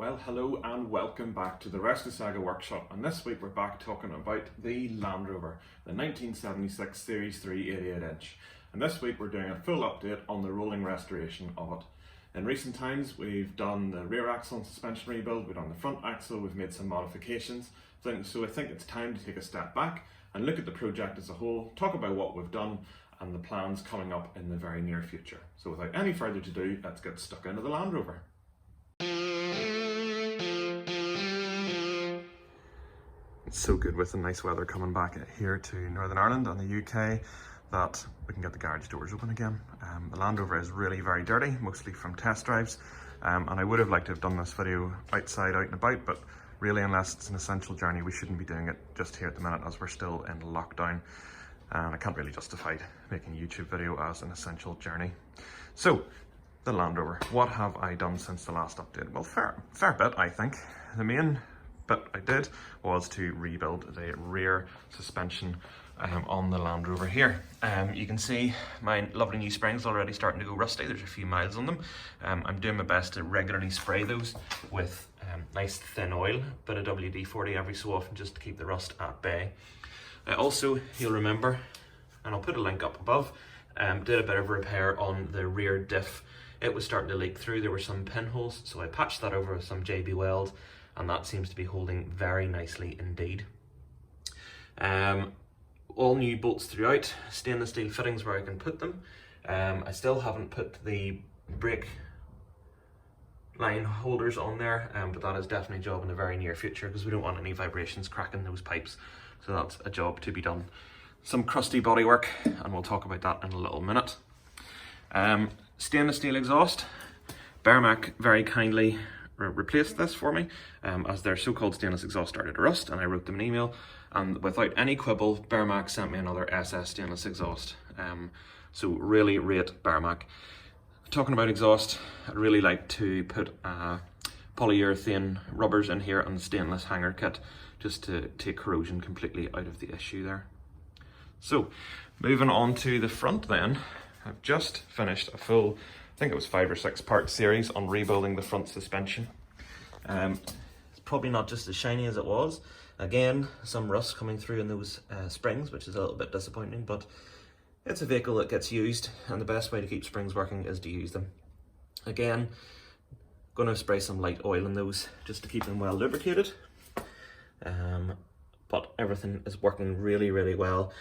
Well, hello and welcome back to the Rescue Saga Workshop, and this week we're back talking about the Land Rover, the 1976 Series 3 88-inch. And this week we're doing a full update on the rolling restoration of it. In recent times we've done the rear axle and suspension rebuild, we've done the front axle, we've made some modifications. So I think it's time to take a step back and look at the project as a whole, talk about what we've done and the plans coming up in the very near future. So without any further ado, let's get stuck into the Land Rover. It's so good with the nice weather coming back here to Northern Ireland and the UK that we can get the garage doors open again. The Land Rover is really very dirty, mostly from test drives, and I would have liked to have done this video outside, out and about, but really unless it's an essential journey we shouldn't be doing it just here at the minute as we're still in lockdown, and I can't really justify making a YouTube video as an essential journey. So, the Land Rover, what have I done since the last update? Well, fair bit, I think. The main bit I did was to rebuild the rear suspension on the Land Rover here. You can see my lovely new springs already starting to go rusty. There's a few miles on them. I'm doing my best to regularly spray those with nice thin oil, bit of WD-40 every so often just to keep the rust at bay. Also, you'll remember, and I'll put a link up above, did a bit of repair on the rear diff. It was starting to leak through, there were some pinholes, so I patched that over with some JB Weld, and that seems to be holding very nicely indeed. All new bolts throughout, stainless steel fittings where I can put them. I still haven't put the brake line holders on there, but that is definitely a job in the very near future because we don't want any vibrations cracking those pipes, so that's a job to be done. Some crusty bodywork, and we'll talk about that in a little minute. Stainless steel exhaust. Bermac very kindly replaced this for me as their so-called stainless exhaust started to rust, and I wrote them an email, and without any quibble Bermac sent me another SS stainless exhaust. So really rate Bermac. Talking about exhaust, I'd really like to put polyurethane rubbers in here and stainless hanger kit just to take corrosion completely out of the issue there. So moving on to the front then, I've just finished a full, I think it was 5 or 6 part series on rebuilding the front suspension. It's probably not just as shiny as it was. Again, some rust coming through in those springs, which is a little bit disappointing, but it's a vehicle that gets used, and the best way to keep springs working is to use them. Again, going to spray some light oil in those just to keep them well lubricated. But everything is working really, really well.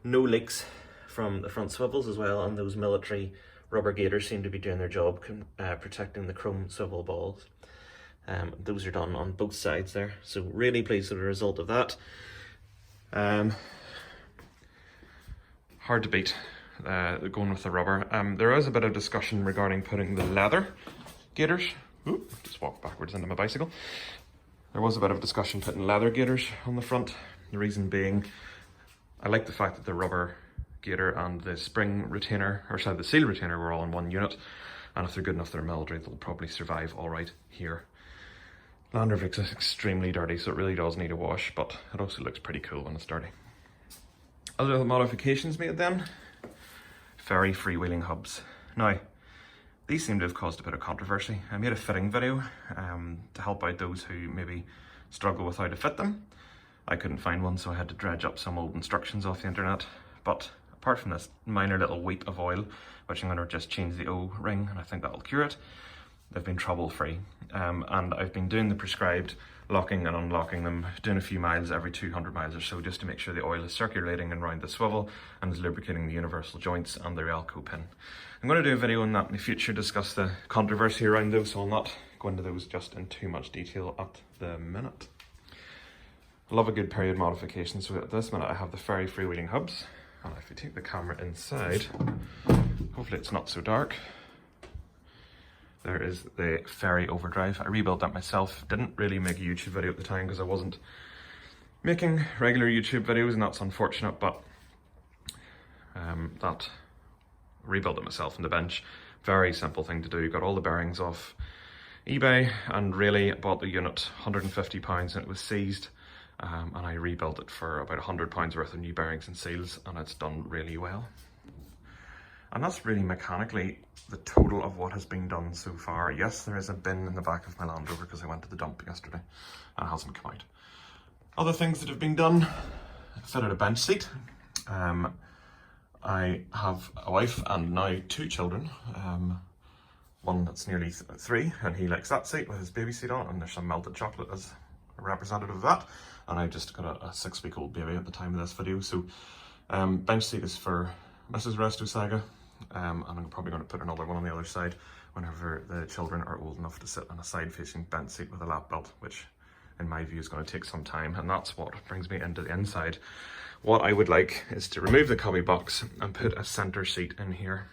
No leaks from the front swivels as well, and those military rubber gaiters seem to be doing their job protecting the chrome swivel balls. Those are done on both sides there, so really pleased with the result of that. Hard to beat going with the rubber. There is a bit of discussion regarding putting the leather gaiters. Ooh, just walked backwards into my bicycle. There was a bit of discussion putting leather gaiters on the front. The reason being, I like the fact that the rubber gaiter and the spring retainer, or sorry, the seal retainer were all in one unit, and if they're good enough, they're military, they'll probably survive all right here. Land Rover is extremely dirty, so it really does need a wash, but it also looks pretty cool when it's dirty. Other modifications made then, ferry freewheeling hubs. Now, these seem to have caused a bit of controversy. I made a fitting video to help out those who maybe struggle with how to fit them. I couldn't find one, so I had to dredge up some old instructions off the internet, but apart from this minor little weep of oil, which I'm going to just change the O-ring and I think that'll cure it, they've been trouble-free. And I've been doing the prescribed locking and unlocking them, doing a few miles every 200 miles or so just to make sure the oil is circulating around the swivel and is lubricating the universal joints and the Relco pin. I'm going to do a video on that in the future, discuss the controversy around those, so I'll not go into those just in too much detail at the minute. I love a good period modification, so at this minute I have the ferry freewheeling hubs. And if you take the camera inside, hopefully it's not so dark. There is the ferry overdrive. I rebuilt that myself. Didn't really make a YouTube video at the time because I wasn't making regular YouTube videos, and that's unfortunate, but that rebuilt it myself on the bench. Very simple thing to do. Got all the bearings off eBay and really bought the unit, £150, and it was seized. And I rebuilt it for about £100 worth of new bearings and seals, and it's done really well. And that's really mechanically the total of what has been done so far. Yes, there is a bin in the back of my Land Rover because I went to the dump yesterday and it hasn't come out. Other things that have been done, fitted a bench seat. I have a wife and now 2 children. One that's nearly 3 and he likes that seat with his baby seat on, and there's some melted chocolate as a representative of that. And I just got a 6-week-old baby at the time of this video. So bench seat is for Mrs. Resto Saga. And I'm probably going to put another one on the other side whenever the children are old enough to sit on a side-facing bench seat with a lap belt, which in my view is going to take some time. And that's what brings me into the inside. What I would like is to remove the cubby box and put a center seat in here,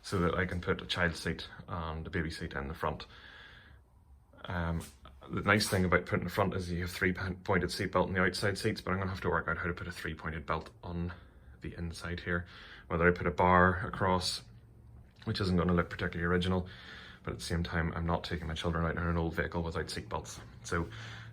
so that I can put a child seat and a baby seat in the front. The nice thing about putting the front is you have 3-pointed seat belt on the outside seats, but I'm going to have to work out how to put a 3-pointed belt on the inside here. Whether I put a bar across, which isn't going to look particularly original, but at the same time I'm not taking my children out in an old vehicle without seat belts. So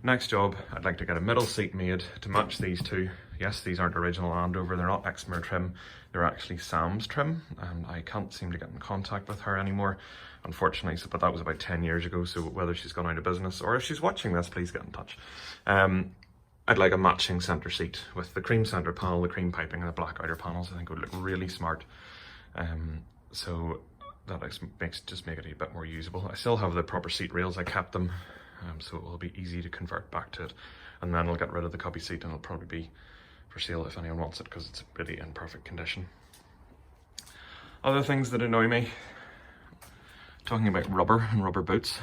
next job, I'd like to get a middle seat made to match these two. Yes, these aren't original Land Rover, they're not Exmouth trim, they're actually Sam's trim, and I can't seem to get in contact with her anymore, unfortunately. So, but that was about 10 years ago, so whether she's gone out of business or if she's watching this, please get in touch. I'd like a matching centre seat with the cream centre panel, the cream piping and the black outer panels. I think it would look really smart. So that just make it a bit more usable. I still have the proper seat rails, I kept them, so it will be easy to convert back to it. And then I'll get rid of the cubby seat and it'll probably be for sale if anyone wants it, because it's really in perfect condition. Other things that annoy me, talking about rubber and rubber boots.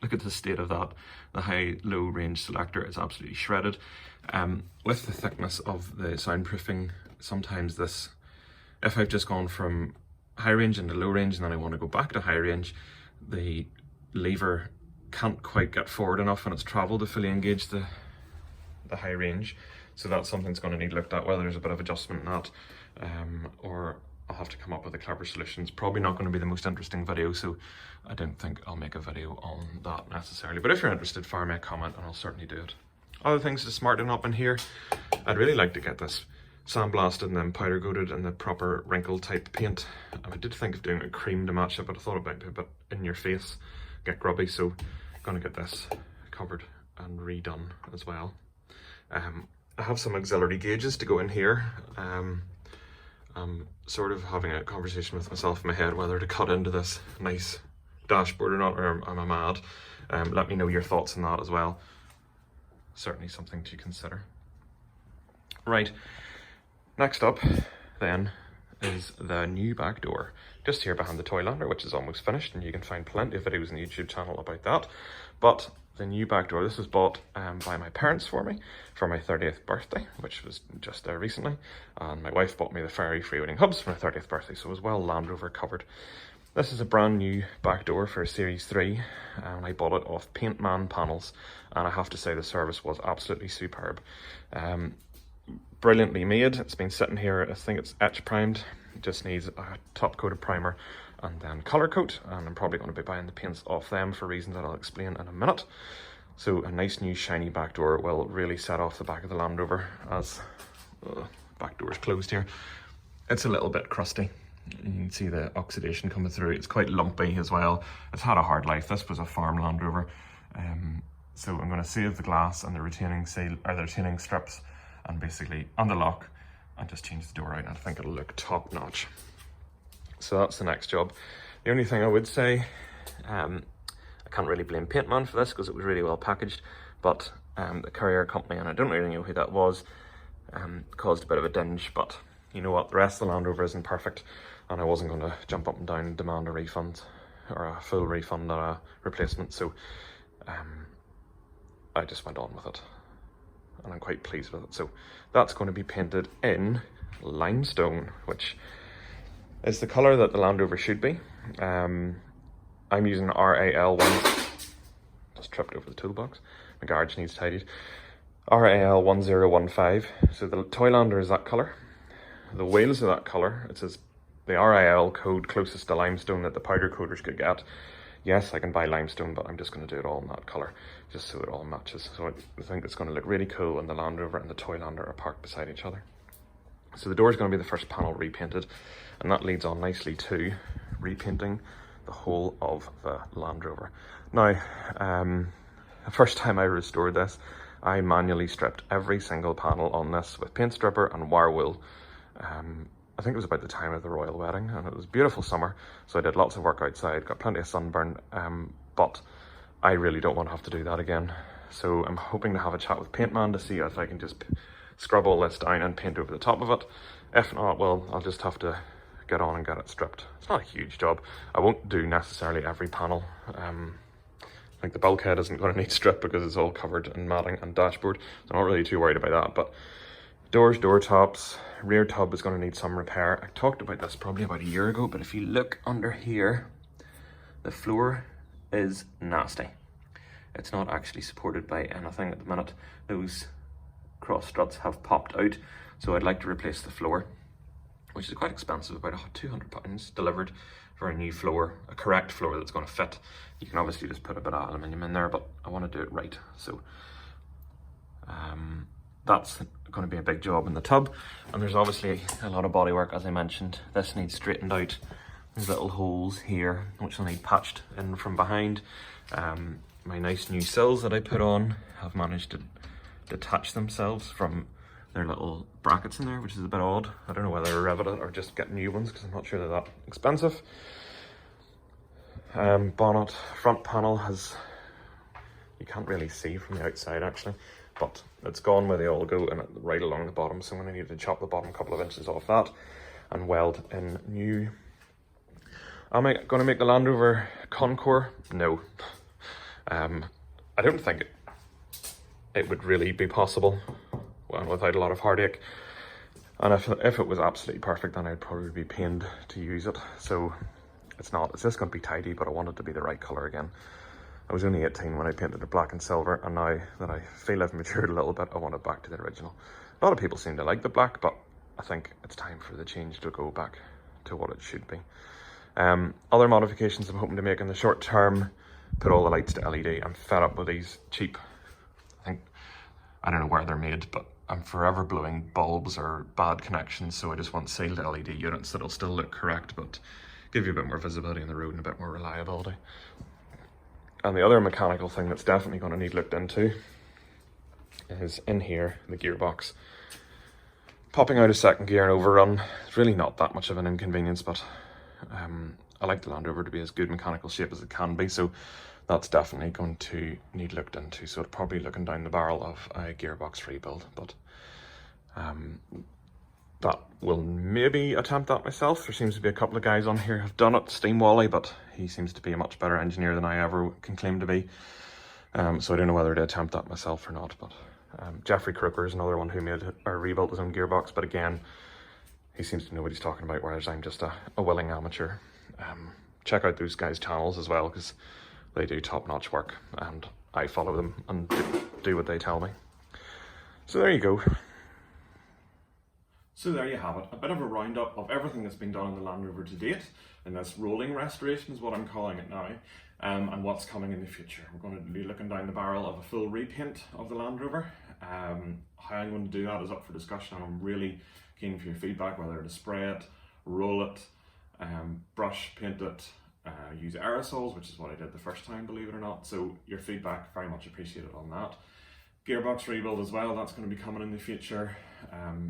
Look at the state of that. The high-low range selector is absolutely shredded. With the thickness of the soundproofing, sometimes this, if I've just gone from high range into low range and then I want to go back to high range, the lever can't quite get forward enough when it's travelled to fully engage the high range. So that's something that's going to need looked at, whether there's a bit of adjustment in that, or I'll have to come up with a clever solution. It's probably not going to be the most interesting video, so I don't think I'll make a video on that necessarily. But if you're interested, fire me a comment and I'll certainly do it. Other things to smarten up in here, I'd really like to get this sandblasted and then powder coated in the proper wrinkle type paint. I did think of doing a cream to match it, but I thought it might be a bit in your face, get grubby, so I'm going to get this covered and redone as well. I have some auxiliary gauges to go in here. I'm sort of having a conversation with myself in my head whether to cut into this nice dashboard or not, or am I mad? Let me know your thoughts on that as well. Certainly something to consider. Right, next up then is the new back door. Just here behind the Toylander, which is almost finished, and you can find plenty of videos on the YouTube channel about that. But the new back door, this was bought by my parents for me for my 30th birthday, which was just there recently. And my wife bought me the Ferrari freewheeling hubs for my 30th birthday, so it was well Land Rover covered. This is a brand new back door for Series 3, and I bought it off Paintman Panels, and I have to say the service was absolutely superb. Brilliantly made. It's been sitting here, I think it's etch primed. It just needs a top coat of primer and then colour coat, and I'm probably going to be buying the paints off them for reasons that I'll explain in a minute. So a nice new shiny back door will really set off the back of the Land Rover as back door's closed here. It's a little bit crusty. You can see the oxidation coming through. It's quite lumpy as well. It's had a hard life. This was a farm Land Rover. So I'm going to save the glass and the retaining seal, or the retaining strips, and basically unlock and just change the door out, and I think it'll look top notch. So that's the next job. The only thing I would say, I can't really blame Paintman for this because it was really well packaged, but the courier company, and I don't really know who that was, caused a bit of a dinge. But you know what, the rest of the Land Rover isn't perfect, and I wasn't going to jump up and down and demand a refund or a full refund or a replacement, so I just went on with it, and I'm quite pleased with it. So that's going to be painted in limestone, which is the colour that the Land Rover should be. I'm using RAL1, just tripped over the toolbox, my garage needs tidied. RAL1015, so the Toylander is that colour, the wheels are that colour. It says the RAL code closest to limestone that the powder coaters could get. Yes, I can buy limestone, but I'm just going to do it all in that colour, just so it all matches. So I think it's going to look really cool when the Land Rover and the Toylander are parked beside each other. So the door is going to be the first panel repainted, and that leads on nicely to repainting the whole of the Land Rover. Now, the first time I restored this, I manually stripped every single panel on this with paint stripper and wire wool. I think it was about the time of the royal wedding, and it was a beautiful summer, so I did lots of work outside, got plenty of sunburn, but I really don't want to have to do that again. So I'm hoping to have a chat with Paintman to see if I can just scrub all this down and paint over the top of it. If not, well, I'll just have to get on and get it stripped. It's not a huge job. I won't do necessarily every panel. Like the bulkhead isn't going to need stripped because it's all covered in matting and dashboard, so I'm not really too worried about that. But doors, door tops, rear tub is going to need some repair. I talked about this probably about a year ago, but if you look under here, the floor is nasty. It's not actually supported by anything at the minute. Those cross struts have popped out, so I'd like to replace the floor, which is quite expensive, about £200 delivered for a new floor, a correct floor that's going to fit. You can obviously just put a bit of aluminium in there, but I want to do it right. So that's going to be a big job in the tub. And there's obviously a lot of bodywork, as I mentioned. This needs straightened out. There's little holes here, which will need patched in from behind. My nice new sills that I put on have managed to detach themselves from their little brackets in there, which is a bit odd. I don't know whether they're riveted or just get new ones, because I'm not sure they're that expensive. Bonnet front panel has, you can't really see from the outside actually, but it's gone where they all go and right along the bottom, so I'm going to need to chop the bottom couple of inches off that and weld in new. Am I going to make the Land Rover Concours? No. I don't think it would really be possible without a lot of heartache. And if it was absolutely perfect, then I'd probably be pained to use it. So it's not. It's just going to be tidy, but I want it to be the right colour again. I was only 18 when I painted it black and silver, and now that I feel I've matured a little bit, I want it back to the original. A lot of people seem to like the black, but I think it's time for the change to go back to what it should be. Other modifications I'm hoping to make in the short term: put all the lights to LED. I'm fed up with these cheap, I don't know where they're made, but I'm forever blowing bulbs or bad connections, so I just want sealed LED units that'll still look correct, but give you a bit more visibility on the road and a bit more reliability. And the other mechanical thing that's definitely going to need looked into is in here, the gearbox. Popping out a second gear and overrun, it's really not that much of an inconvenience, but I like the Land Rover to be as good mechanical shape as it can be, so that's definitely going to need looked into. So it's probably looking down the barrel of a gearbox rebuild, but that will maybe attempt that myself. There seems to be a couple of guys on here who've done it. Steam Wally, but he seems to be a much better engineer than I ever can claim to be. So I don't know whether to attempt that myself or not, but Jeffrey Crooker is another one who made or rebuilt his own gearbox, but again, he seems to know what he's talking about, whereas I'm just a willing amateur. Check out those guys' channels as well, because they do top-notch work, and I follow them and do what they tell me. So there you go. So there you have it, a bit of a roundup of everything that's been done on the Land Rover to date, and this rolling restoration is what I'm calling it now, and what's coming in the future. We're going to be looking down the barrel of a full repaint of the Land Rover. How I'm going to do that is up for discussion, and I'm really keen for your feedback, whether to spray it, roll it, brush paint it, use aerosols, which is what I did the first time, believe it or not. So your feedback, very much appreciated on that. Gearbox rebuild as well, that's going to be coming in the future.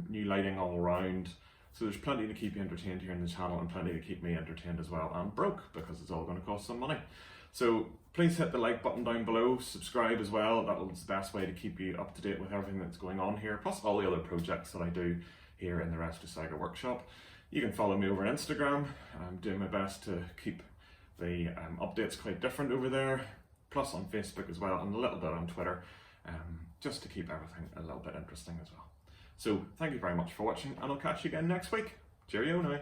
New lighting all around. So there's plenty to keep you entertained here in the channel, and plenty to keep me entertained as well, and broke, because it's all going to cost some money. So please hit the like button down below, subscribe as well. That's the best way to keep you up to date with everything that's going on here, plus all the other projects that I do here in the Rescue Saga workshop. You can follow me over on Instagram. I'm doing my best to keep the updates quite different over there, plus on Facebook as well, and a little bit on Twitter, just to keep everything a little bit interesting as well. So thank you very much for watching, and I'll catch you again next week. Cheerio now.